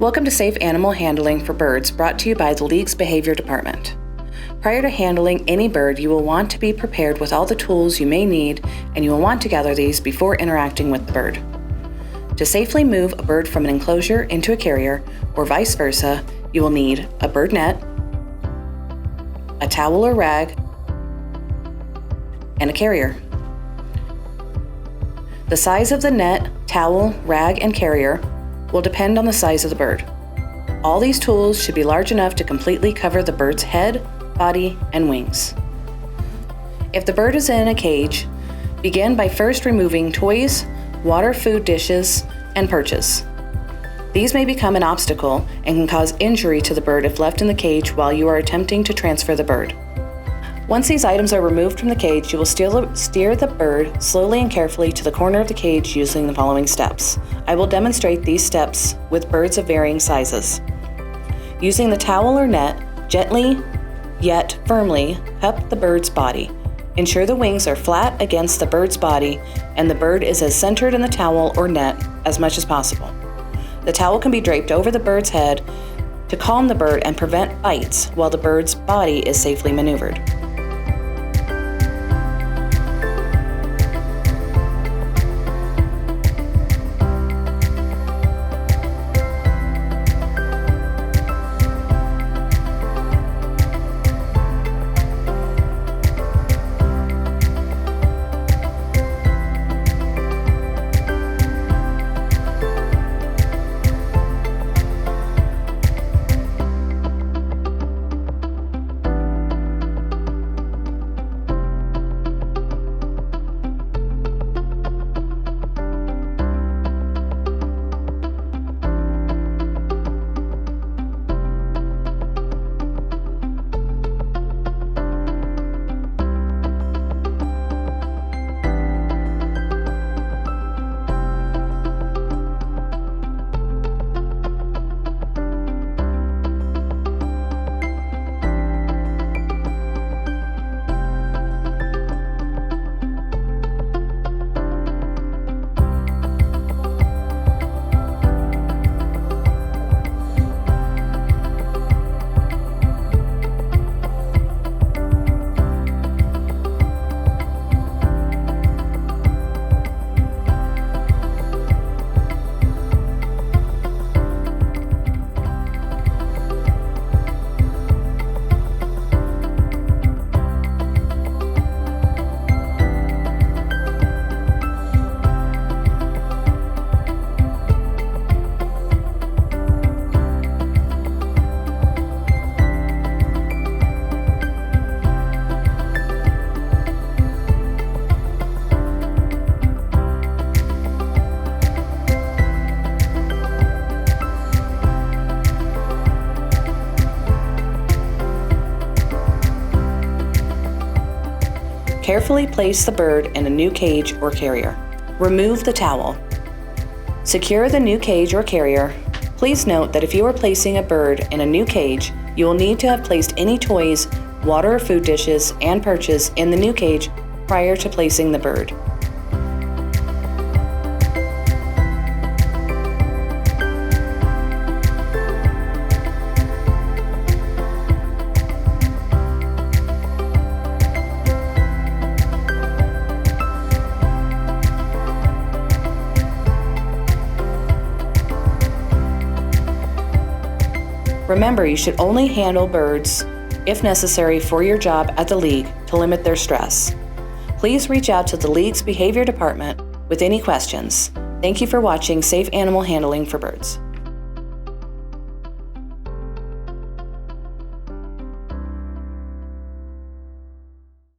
Welcome to Safe Animal Handling for Birds, brought to you by the League's Behavior Department. Prior to handling any bird, you will want to be prepared with all the tools you may need, and you will want to gather these before interacting with the bird. To safely move a bird from an enclosure into a carrier, or vice versa, you will need a bird net, a towel or rag, and a carrier. The size of the net, towel, rag, and carrier will depend on the size of the bird. All these tools should be large enough to completely cover the bird's head, body, and wings. If the bird is in a cage, begin by first removing toys, water, food dishes, and perches. These may become an obstacle and can cause injury to the bird if left in the cage while you are attempting to transfer the bird. Once these items are removed from the cage, you will steer the bird slowly and carefully to the corner of the cage using the following steps. I will demonstrate these steps with birds of varying sizes. Using the towel or net, gently yet firmly cup the bird's body. Ensure the wings are flat against the bird's body and the bird is as centered in the towel or net as much as possible. The towel can be draped over the bird's head to calm the bird and prevent bites while the bird's body is safely maneuvered. Carefully place the bird in a new cage or carrier. Remove the towel. Secure the new cage or carrier. Please note that if you are placing a bird in a new cage, you will need to have placed any toys, water or food dishes, and perches in the new cage prior to placing the bird. Remember, you should only handle birds if necessary for your job at the League to limit their stress. Please reach out to the League's Behavior Department with any questions. Thank you for watching Safe Animal Handling for Birds.